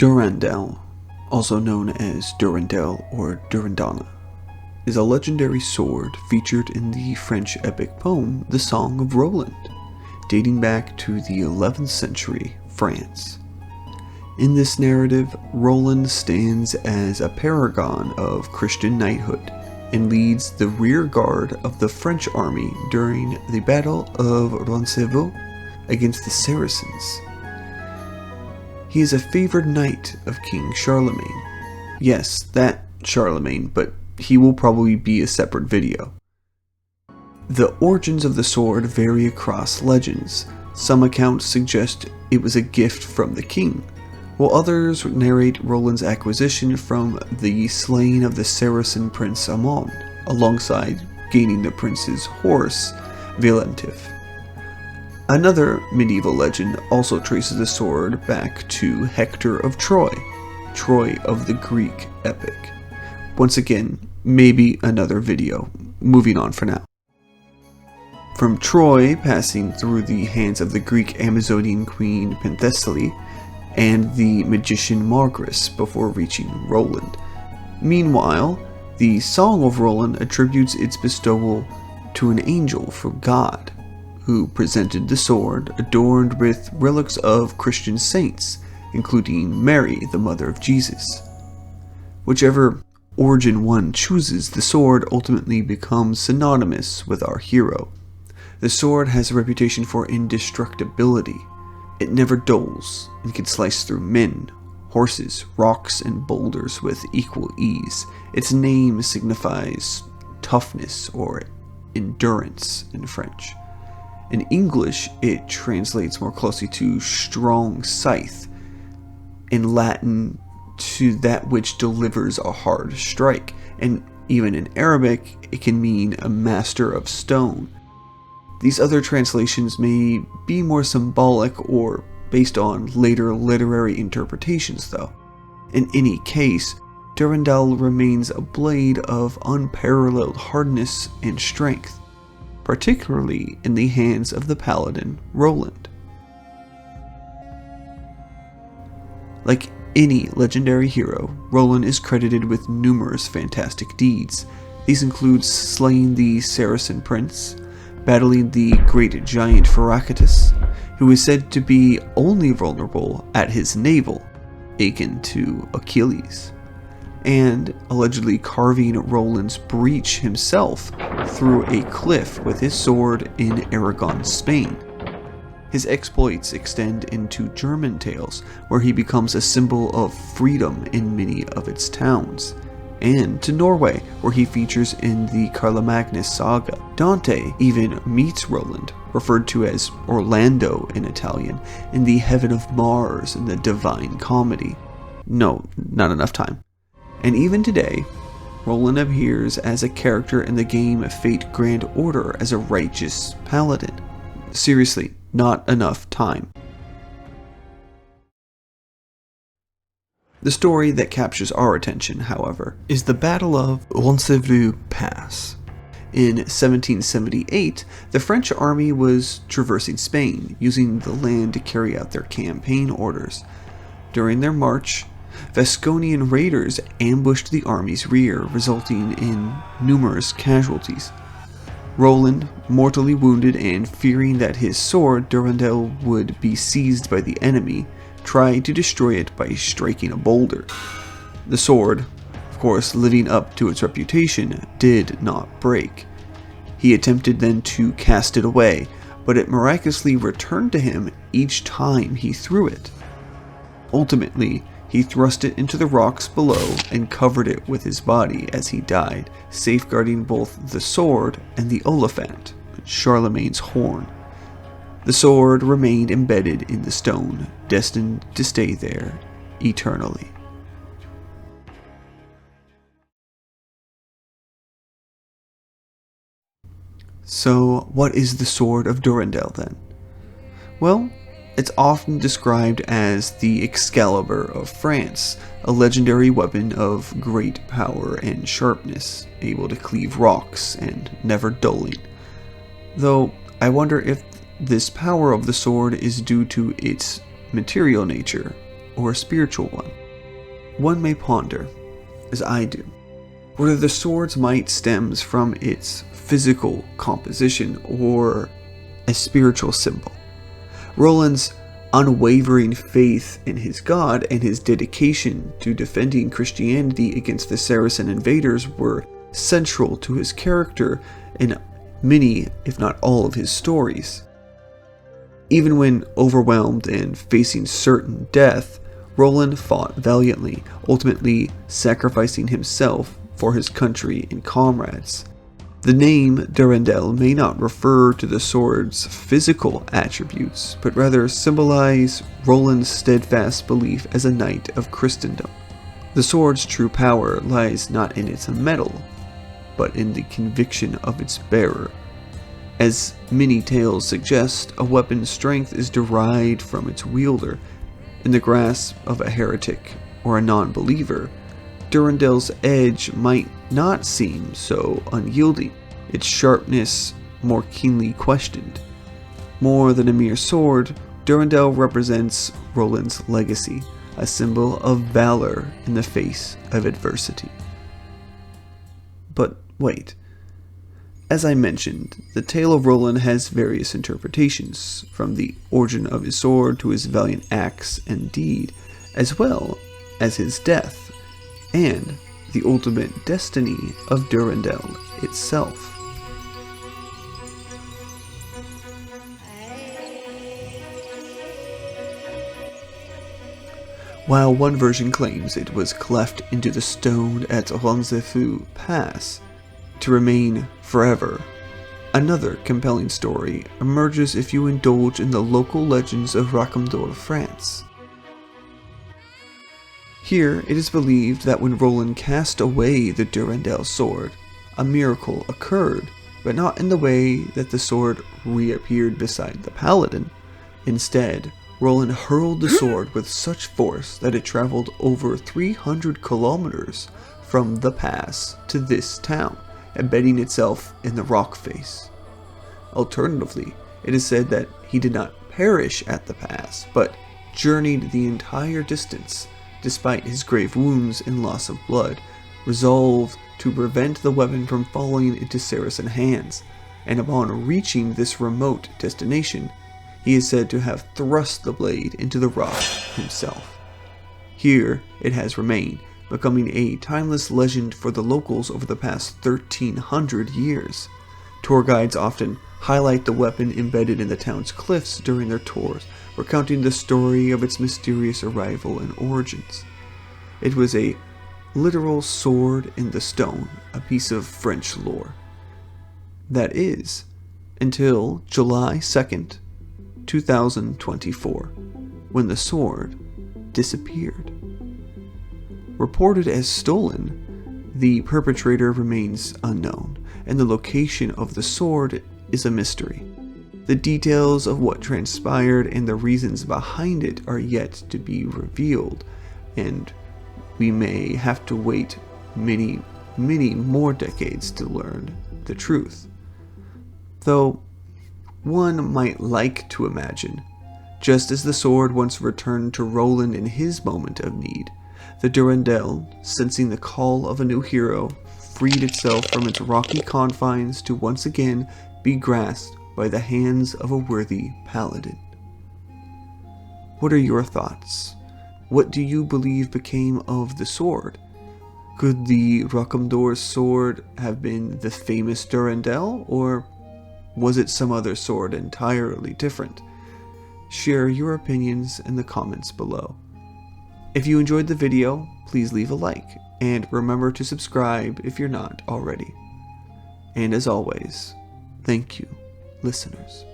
Durandal, also known as Durandal or Durandal, is a legendary sword featured in the French epic poem The Song of Roland, dating back to the 11th century France. In this narrative, Roland stands as a paragon of Christian knighthood and leads the rear guard of the French army during the Battle of Roncesvalles against the Saracens. He is a favored knight of King Charlemagne. Yes, that Charlemagne, but he will probably be a separate video. The origins of the sword vary across legends. Some accounts suggest it was a gift from the king, while others narrate Roland's acquisition from the slaying of the Saracen prince Amon, alongside gaining the prince's horse, Valentif. Another medieval legend also traces the sword back to Hector of Troy of the Greek epic. Once again, maybe another video. Moving on for now. From Troy, passing through the hands of the Greek Amazonian queen Penthesilea and the magician Margris before reaching Roland. Meanwhile, the Song of Roland attributes its bestowal to an angel from God, who presented the sword adorned with relics of Christian saints, including Mary, the mother of Jesus. Whichever origin one chooses, the sword ultimately becomes synonymous with our hero. The sword has a reputation for indestructibility. It never dulls and can slice through men, horses, rocks, and boulders with equal ease. Its name signifies toughness or endurance in French. In English, it translates more closely to strong scythe. In Latin, to that which delivers a hard strike. And even in Arabic, it can mean a master of stone. These other translations may be more symbolic or based on later literary interpretations, though. In any case, Durandal remains a blade of unparalleled hardness and strength, particularly in the hands of the paladin Roland. Like any legendary hero, Roland is credited with numerous fantastic deeds. These include slaying the Saracen prince, battling the great giant Pharacatus, who is said to be only vulnerable at his navel, akin to Achilles, and allegedly carving Roland's breech himself through a cliff with his sword in Aragon, Spain. His exploits extend into German tales, where he becomes a symbol of freedom in many of its towns, and to Norway, where he features in the Carlomagnes saga. Dante even meets Roland, referred to as Orlando in Italian, in the Heaven of Mars in the Divine Comedy. No, not enough time. And even today, Roland appears as a character in the game Fate Grand Order as a righteous paladin. Seriously, not enough time. The story that captures our attention, however, is the Battle of Roncesvalles Pass. In 1778, the French army was traversing Spain, using the land to carry out their campaign orders. During their march, Vasconian raiders ambushed the army's rear, resulting in numerous casualties. Roland, mortally wounded and fearing that his sword, Durandal, would be seized by the enemy, tried to destroy it by striking a boulder. The sword, of course living up to its reputation, did not break. He attempted then to cast it away, but it miraculously returned to him each time he threw it. Ultimately, he thrust it into the rocks below and covered it with his body as he died, safeguarding both the sword and the Oliphant, Charlemagne's horn. The sword remained embedded in the stone, destined to stay there eternally. So, what is the Sword of Durandal then? Well, it's often described as the Excalibur of France, a legendary weapon of great power and sharpness, able to cleave rocks and never dulling. Though, I wonder if this power of the sword is due to its material nature, or a spiritual one? One may ponder, as I do, whether the sword's might stems from its physical composition or a spiritual symbol. Roland's unwavering faith in his god and his dedication to defending Christianity against the Saracen invaders were central to his character in many, if not all, of his stories. Even when overwhelmed and facing certain death, Roland fought valiantly, ultimately sacrificing himself for his country and comrades. The name Durandal may not refer to the sword's physical attributes, but rather symbolize Roland's steadfast belief as a knight of Christendom. The sword's true power lies not in its metal, but in the conviction of its bearer. As many tales suggest, a weapon's strength is derived from its wielder. In the grasp of a heretic or a non-believer, Durandal's edge might not seem so unyielding, its sharpness more keenly questioned. More than a mere sword, Durandal represents Roland's legacy, a symbol of valor in the face of adversity. But wait. As I mentioned, the tale of Roland has various interpretations, from the origin of his sword to his valiant acts and deed, as well as his death, and the ultimate destiny of Durandal itself. While one version claims it was cleft into the stone at Roncesvalles Pass to remain forever, another compelling story emerges if you indulge in the local legends of Roland of France. Here, it is believed that when Roland cast away the Durandal sword, a miracle occurred, but not in the way that the sword reappeared beside the paladin. Instead, Roland hurled the sword with such force that it traveled over 300 kilometers from the pass to this town, embedding itself in the rock face. Alternatively, it is said that he did not perish at the pass, but journeyed the entire distance, despite his grave wounds and loss of blood, resolved to prevent the weapon from falling into Saracen hands, and upon reaching this remote destination, he is said to have thrust the blade into the rock himself. Here it has remained, becoming a timeless legend for the locals over the past 1,300 years. Tour guides often highlight the weapon embedded in the town's cliffs during their tours, recounting the story of its mysterious arrival and origins. It was a literal sword in the stone, a piece of French lore. That is, until July 2nd, 2024, when the sword disappeared. Reported as stolen, the perpetrator remains unknown, and the location of the sword is a mystery. The details of what transpired and the reasons behind it are yet to be revealed, and we may have to wait many more decades to learn the truth. Though, one might like to imagine, just as the sword once returned to Roland in his moment of need, the Durandal, sensing the call of a new hero, freed itself from its rocky confines to once again be grasped by the hands of a worthy paladin. What are your thoughts? What do you believe became of the sword? Could the Roquembour's sword have been the famous Durandal, or was it some other sword entirely different? Share your opinions in the comments below. If you enjoyed the video, please leave a like, and remember to subscribe if you're not already. And as always, thank you, listeners.